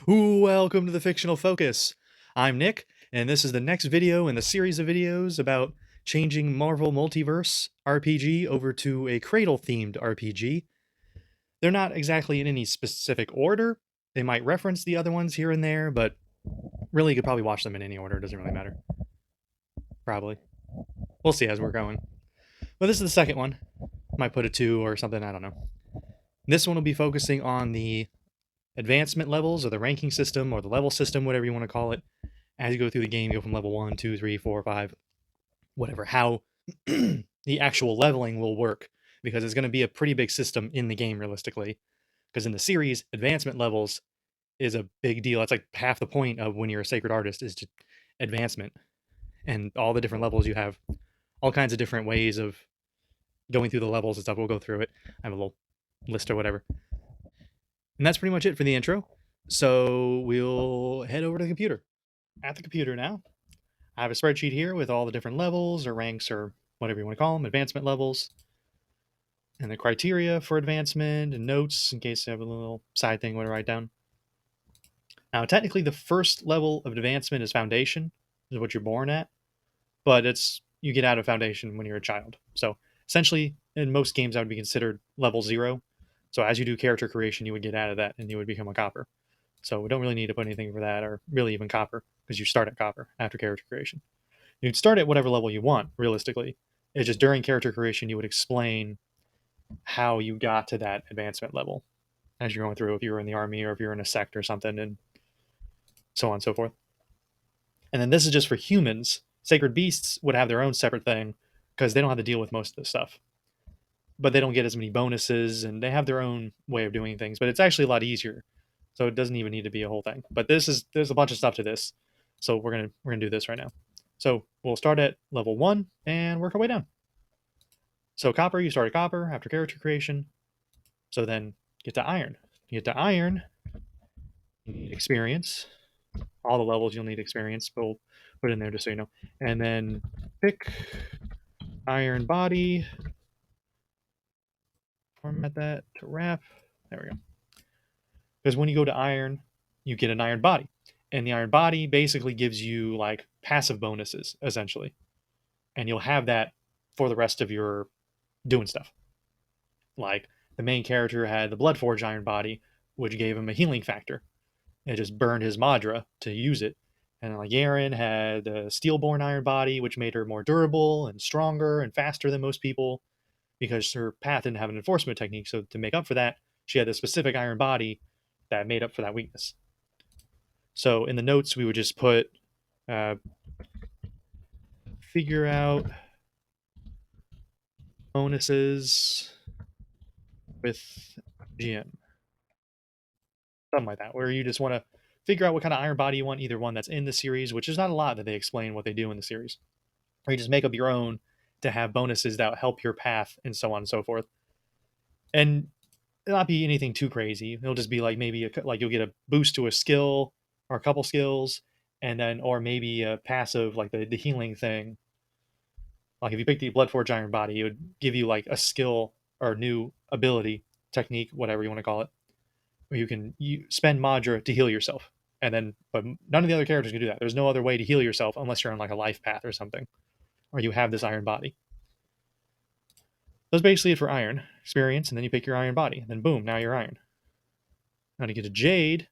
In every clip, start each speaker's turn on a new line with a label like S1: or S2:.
S1: Welcome to the Fictional Focus. I'm Nick, and this is the next video in the series of videos about changing Marvel Multiverse RPG over to a Cradle themed RPG. They're not exactly in any specific order. They might reference the other ones here and there, but really you could probably watch them in any order. It doesn't really matter. Probably. We'll see as we're going. But this is the second one. Might put a 2 or something, I don't know. This one will be focusing on the advancement levels or the ranking system or the level system, whatever you want to call it. As you go through the game, you go from level 1, 2, 3, 4, 5, whatever, how the actual leveling will work. Because it's going to be a pretty big system in the game, realistically. Because in the series, advancement levels is a big deal. That's like half the point of when you're a sacred artist is just advancement. And all the different levels you have, all kinds of different ways of going through the levels and stuff. We'll go through it. I have a little list or whatever. And that's pretty much it for the intro. So we'll head over to the computer. At the computer now, I have a spreadsheet here with all the different levels or ranks or whatever you want to call them, advancement levels, and the criteria for advancement and notes in case you have a little side thing you want to write down. Now, technically, the first level of advancement is foundation, is what you're born at, but you get out of foundation when you're a child. So essentially, in most games, that would be considered level 0. So as you do character creation, you would get out of that and you would become a copper. So we don't really need to put anything for that, or really even copper, because you start at copper after character creation. You'd start at whatever level you want, realistically. It's just during character creation, you would explain how you got to that advancement level as you're going through, if you were in the army or if you're in a sect or something, and so on and so forth. And then this is just for humans. Sacred beasts would have their own separate thing because they don't have to deal with most of this stuff. But they don't get as many bonuses, and they have their own way of doing things. But it's actually a lot easier, so it doesn't even need to be a whole thing. But there's a bunch of stuff to this, so we're gonna do this right now. So we'll start at level 1 and work our way down. So copper, you start at copper after character creation. So then get to iron. You get to iron, you need experience. All the levels you'll need experience, but we'll put it in there just so you know. And then pick iron body. Format that to wrap. There we go. Because when you go to iron, you get an iron body. And the iron body basically gives you like passive bonuses, essentially. And you'll have that for the rest of your doing stuff. Like the main character had the Bloodforge iron body, which gave him a healing factor. It just burned his Madra to use it. And like Yaren had the Steelborn iron body, which made her more durable and stronger and faster than most people because her path didn't have an enforcement technique. So to make up for that, she had a specific iron body that made up for that weakness. So in the notes, we would just put figure out bonuses with GM. Something like that, where you just want to figure out what kind of iron body you want, either one that's in the series, which is not a lot that they explain what they do in the series, or you just make up your own to have bonuses that help your path and so on and so forth. And it'll not be anything too crazy. It'll just be like maybe like you'll get a boost to a skill or a couple skills, and then or maybe a passive like the healing thing. Like if you pick the Bloodforge Iron Body, it would give you like a skill or new ability, technique, whatever you want to call it, where you spend Madra to heal yourself. And then, but none of the other characters can do that. There's no other way to heal yourself unless you're on like a life path or something, or you have this iron body. That's basically it for iron experience, and then you pick your iron body, and then boom, now you're iron. Now to get a jade,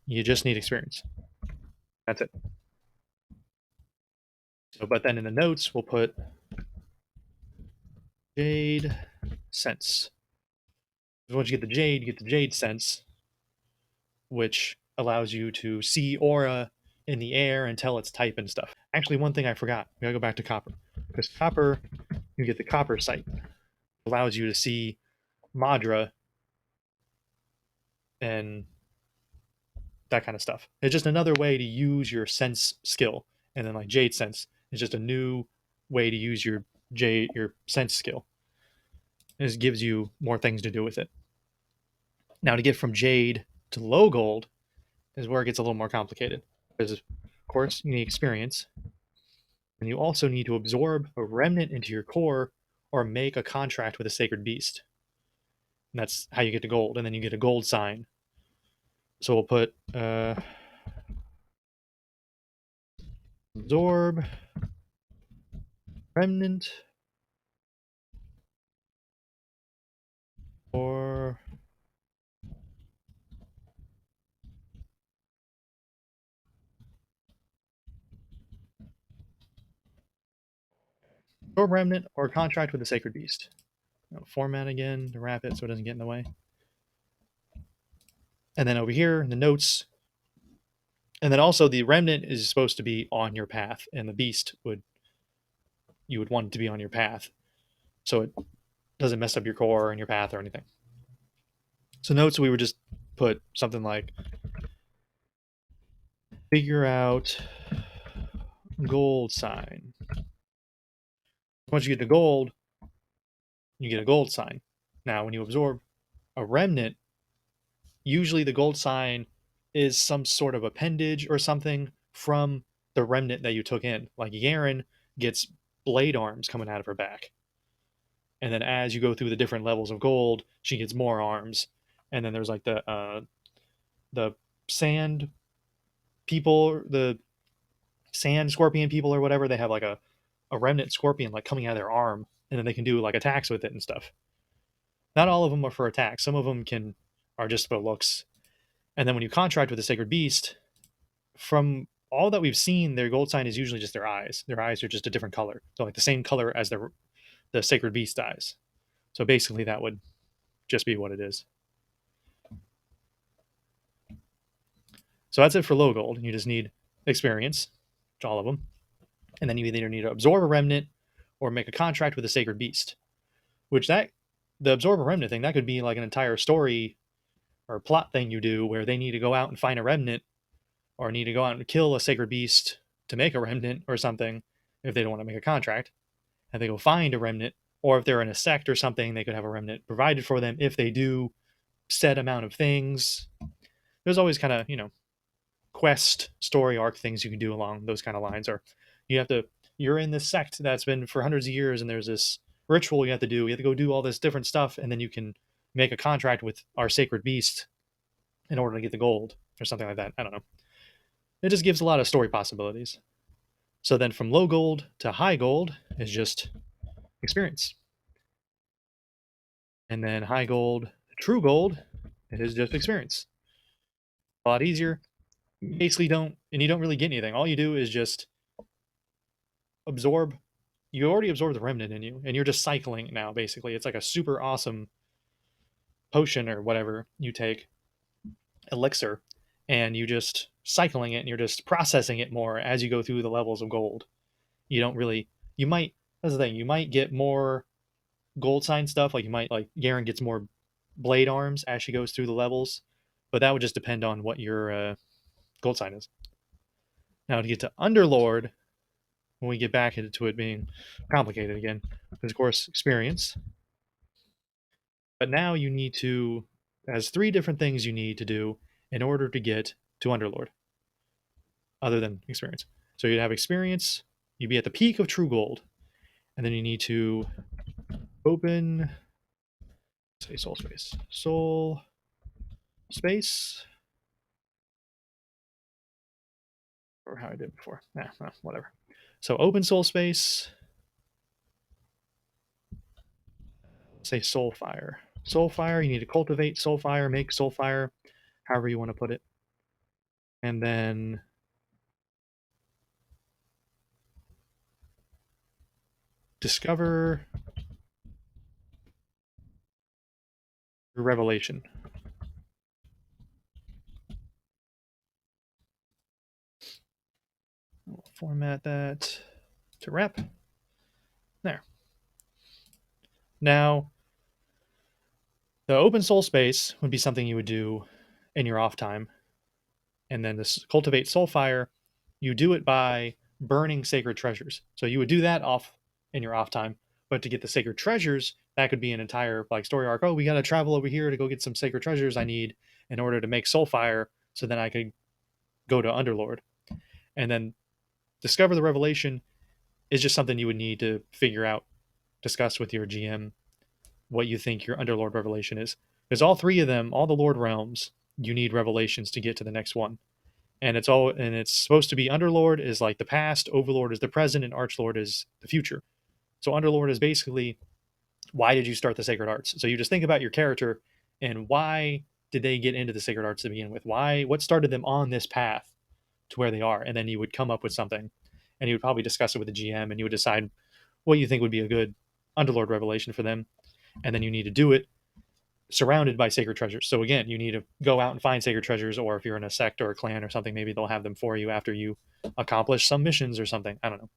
S1: you just need experience. That's it. So, but then in the notes, we'll put jade sense. Once you get the jade, you get the jade sense, which allows you to see aura in the air and tell its type and stuff. Actually, one thing I forgot. We gotta go back to copper. Because copper, you get the copper sight. It allows you to see Madra and that kind of stuff. It's just another way to use your sense skill. And then like Jade Sense is just a new way to use your sense skill. It just gives you more things to do with it. Now to get from Jade to low gold is where it gets a little more complicated. Because of course you need experience. And you also need to absorb a remnant into your core or make a contract with a sacred beast. And that's how you get to gold. And then you get a gold sign. So we'll put absorb remnant or absorb remnant or contract with the sacred beast. Format again to wrap it so it doesn't get in the way. And then over here in the notes, and then also the remnant is supposed to be on your path, and the beast would you would want it to be on your path, so it doesn't mess up your core and your path or anything. So notes we would just put something like figure out gold sign. Once you get to gold, you get a gold sign. Now, when you absorb a remnant, usually the gold sign is some sort of appendage or something from the remnant that you took in. Like Yaren gets blade arms coming out of her back. And then as you go through the different levels of gold, she gets more arms. And then there's like the sand people, the sand scorpion people or whatever, they have like a remnant scorpion like coming out of their arm, and then they can do like attacks with it and stuff. Not all of them are for attacks. Some of them can are just for looks. And then when you contract with the sacred beast, from all that we've seen, their gold sign is usually just their eyes. Their eyes are just a different color, so like the same color as the sacred beast eyes. So basically, that would just be what it is. So that's it for low gold. You just need experience, all of them, and then you either need to absorb a remnant or make a contract with a sacred beast. Which that the absorb a remnant thing that could be like an entire story or plot thing you do where they need to go out and find a remnant or need to go out and kill a sacred beast to make a remnant or something if they don't want to make a contract, and they go find a remnant. Or if they're in a sect or something, they could have a remnant provided for them if they do set amount of things. There's always kind of quest story arc things you can do along those kind of lines. Or you're in this sect that's been for hundreds of years, and there's this ritual you have to do. You have to go do all this different stuff, and then you can make a contract with our sacred beast in order to get the gold or something like that. I don't know. It just gives a lot of story possibilities. So then from low gold to high gold is just experience. And then high gold to true gold, it is just experience. A lot easier. You basically you don't really get anything. All you do is just absorb. You already absorbed the remnant in you, and you're just cycling it now, basically. It's like a super awesome potion or whatever you take, elixir, and you just cycling it and you're just processing it more as you go through the levels of gold. You don't really you might that's the thing, you might get more gold sign stuff, like you might like Garen gets more blade arms as she goes through the levels, but that would just depend on what your gold sign is. Now to get to Underlord, when we get back into it being complicated again, because of course experience. But now you need to has three different things you need to do in order to get to Underlord, other than experience. So you'd have experience, you'd be at the peak of true gold, and then you need to open say soul space. Soul space. Or how I did before. Nah, well, whatever. So open soul space. Say soul fire. Soul fire, you need to cultivate soul fire, make soul fire, however you want to put it. And then discover revelation. We'll format that to rep. There. Now, the open soul space would be something you would do in your off time. And then this cultivate soul fire, you do it by burning sacred treasures. So you would do that off in your off time. But to get the sacred treasures, that could be an entire like story arc. Oh, we got to travel over here to go get some sacred treasures I need in order to make soul fire, so then I could go to Underlord. And then discover the revelation is just something you would need to figure out, discuss with your GM what you think your Underlord revelation is. Because all three of them, all the Lord realms, you need revelations to get to the next one. And it's supposed to be Underlord is like the past, Overlord is the present, and Archlord is the future. So Underlord is basically, why did you start the sacred arts? So you just think about your character and why did they get into the sacred arts to begin with? What started them on this path to where they are? And then you would come up with something, and you would probably discuss it with the GM, and you would decide what you think would be a good Underlord revelation for them. And then you need to do it surrounded by sacred treasures. So again, you need to go out and find sacred treasures, or if you're in a sect or a clan or something, maybe they'll have them for you after you accomplish some missions or something. I don't know.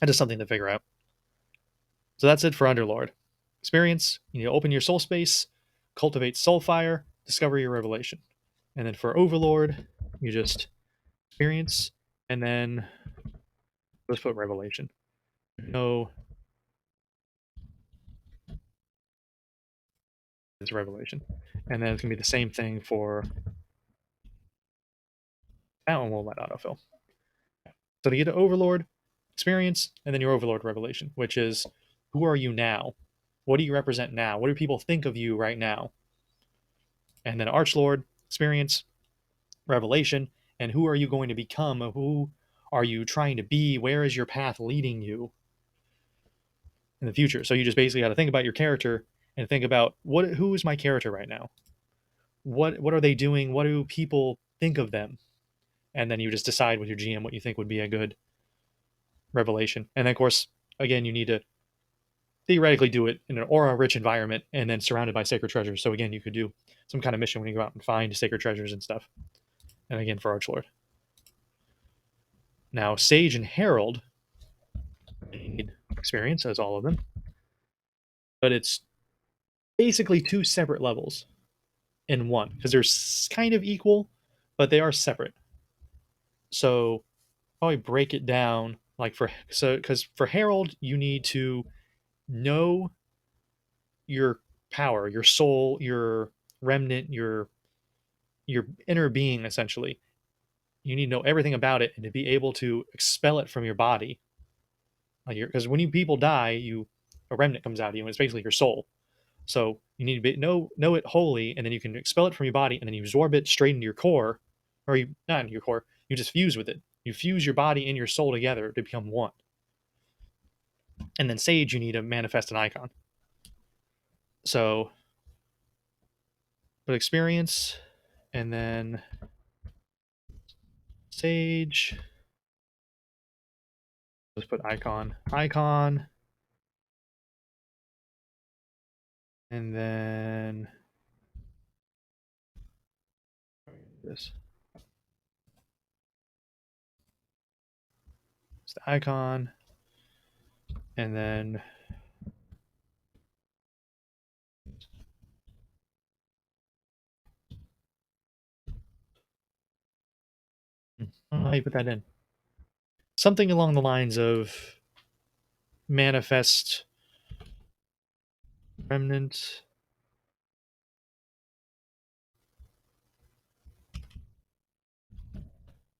S1: That is something to figure out. So that's it for Underlord. Experience, you need to open your soul space, cultivate soul fire, discover your revelation. And then for Overlord, you just experience, and then let's put revelation. No, it's revelation. And then it's going to be the same thing for that one, will let autofill. So to get to Overlord, experience, and then your Overlord revelation, which is who are you now? What do you represent now? What do people think of you right now? And then Archlord, experience, revelation, and who are you going to become? Who are you trying to be? Where is your path leading you in the future? So you just basically got to think about your character and think about who is my character right now? What are they doing? What do people think of them? And then you just decide with your GM what you think would be a good revelation. And then of course, again, you need to theoretically do it in an aura rich environment and then surrounded by sacred treasures. So again, you could do some kind of mission when you go out and find sacred treasures and stuff. And again, for Archlord. Now, Sage and Herald need experience, as all of them, but it's basically two separate levels in one because they're kind of equal, but they are separate. So probably break it down like because for Herald you need to know your power, your soul, your remnant, your inner being essentially. You need to know everything about it and to be able to expel it from your body. Like because when people die, a remnant comes out of you, and it's basically your soul. So you need to know it wholly, and then you can expel it from your body, and then you absorb it straight into your core, or you not into your core. You just fuse with it. You fuse your body and your soul together to become one. And then Sage, you need to manifest an icon. So, but experience, and then Sage. Let's put icon, and then this. It's the icon, and then I don't know how you put that in. Something along the lines of manifest remnant.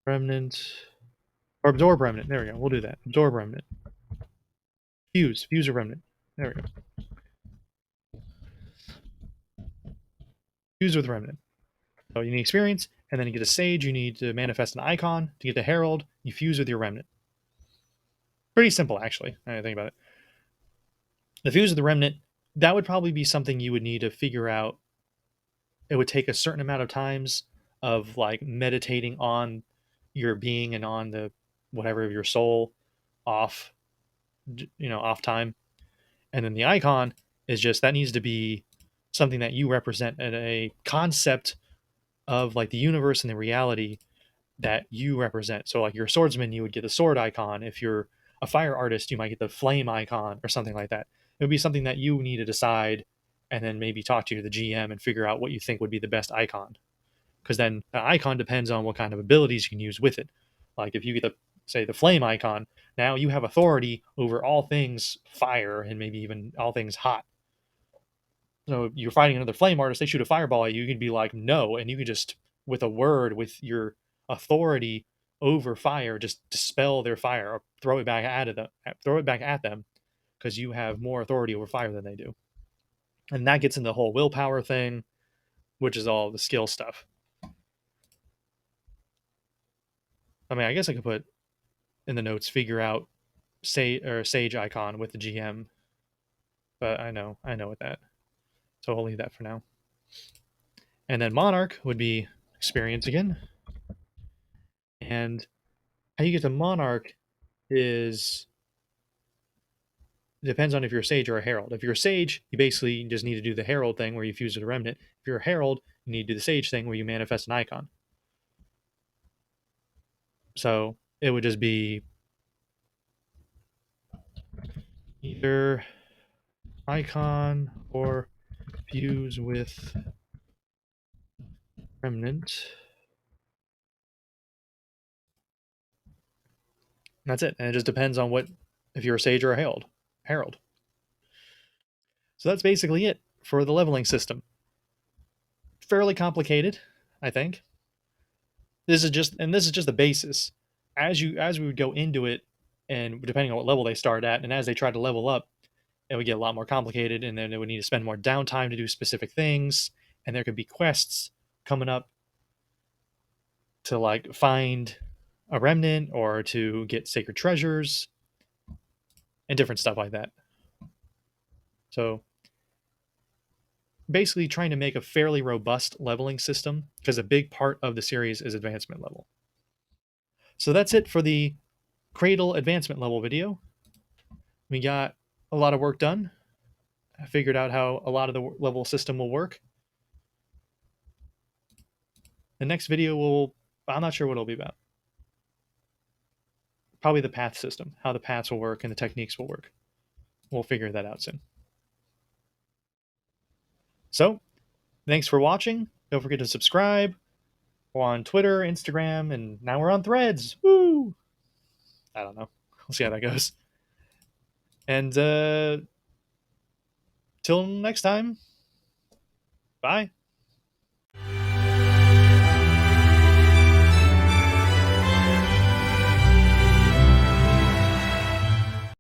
S1: Remnant. Or absorb remnant. There we go. We'll do that. Absorb remnant. Fuse a remnant. There we go. Fuse with remnant. So you need experience, and then you get a sage. You need to manifest an icon. To get the herald, you fuse with your remnant. Pretty simple, actually. I think about it. The fuse of the remnant, that would probably be something you would need to figure out. It would take a certain amount of times of like meditating on your being and on the whatever of your soul off, off time. And then the icon is just that needs to be something that you represent at a concept of like the universe and the reality that you represent. So like you're a swordsman, you would get the sword icon. If you're a fire artist, you might get the flame icon or something like that. It would be something that you need to decide and then maybe talk to the GM and figure out what you think would be the best icon. Because then the icon depends on what kind of abilities you can use with it. Like if you get the flame icon, now you have authority over all things fire and maybe even all things hot. So you're fighting another flame artist, they shoot a fireball at you, you can be like, no, and you can just, with a word, with your authority over fire, just dispel their fire or throw it back at them because you have more authority over fire than they do. And that gets into the whole willpower thing. which is all the skill stuff. I mean, I guess I could put in the notes, figure out sage icon with the GM, but I know with that, so I'll leave that for now. And then monarch would be experience again, and how you get to monarch is depends on if you're a sage or a herald. If you're a sage, you basically just need to do the herald thing where you fuse with a remnant. If you're a herald, you need to do the sage thing where you manifest an icon. So it would just be either icon or fuse with remnant. And that's it. And it just depends on what if you're a sage or a herald. Herald. So that's basically it for the leveling system. Fairly complicated, I think. This is just the basis. As we would go into it, and depending on what level they start at, and as they try to level up, it would get a lot more complicated, and then they would need to spend more downtime to do specific things, and there could be quests coming up to like find a remnant or to get sacred treasures and different stuff like that. So basically trying to make a fairly robust leveling system because a big part of the series is advancement level. So that's it for the Cradle advancement level video. We got a lot of work done. I figured out how a lot of the level system will work. The next video I'm not sure what it'll be about. Probably the path system, how the paths will work and the techniques will work. We'll figure that out soon. So, thanks for watching. Don't forget to subscribe. We're on Twitter, Instagram, and now we're on Threads. Woo! I don't know. We'll see how that goes. And till next time, bye.